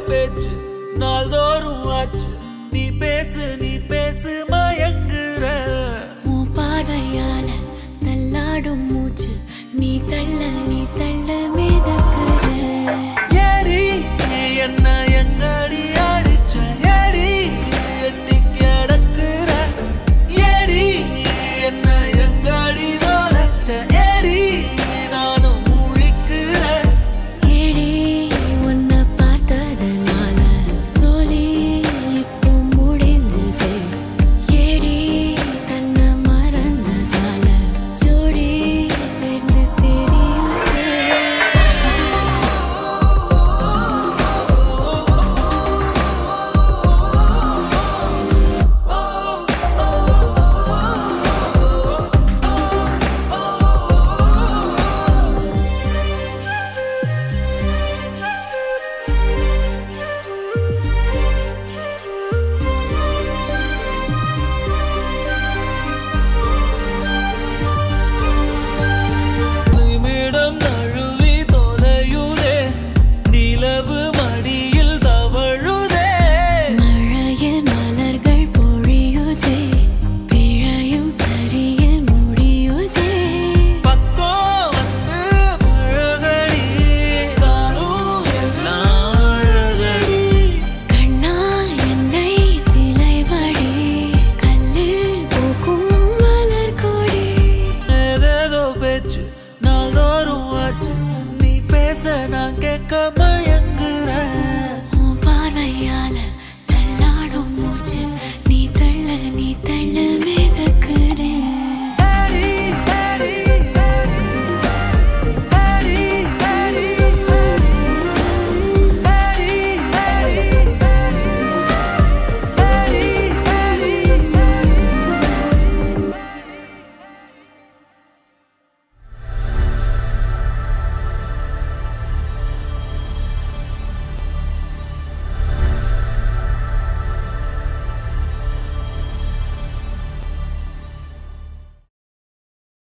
பேச்சு நாள்தோறும் ஆச்சு. நீ பேசு மயங்குற. உன் பார்வையால தள்ளாடும் மூச்சு நீ தள்ள மிதக்குற. ஏடி என்ன எங்கடி அடிச்ச? ஏடி எட்டி கிடக்குற? ஏடி என்ன எங்கடி தொலைச்ச? ஏடி நானும் முழிக்கிறேன். ஏடி உன்னை பார்த்ததனால சொல்லி இப்போ முடிஞ்சது. ஏடி தன்னை மறந்ததால ஜோடி சேர்ந்து தெரியுதே. நிமிடம் நழுவி தொலையுதே. நிலவு மடியில் தவழுதே. மழையில் மலர்கள் பொழியுதே. பிழையும் சரியில் முடியுதே. பக்கம் வந்து பழகடி. தானும் எல்லாம் அழகடி. கண்ணால் என்னை சிலை வடி. கல்லில் பூக்கும் மலர் கொடி. ஏதேதோ பேச்சு நாள்தோறும் ஆச்சு. நீ பேச நான் கேட்க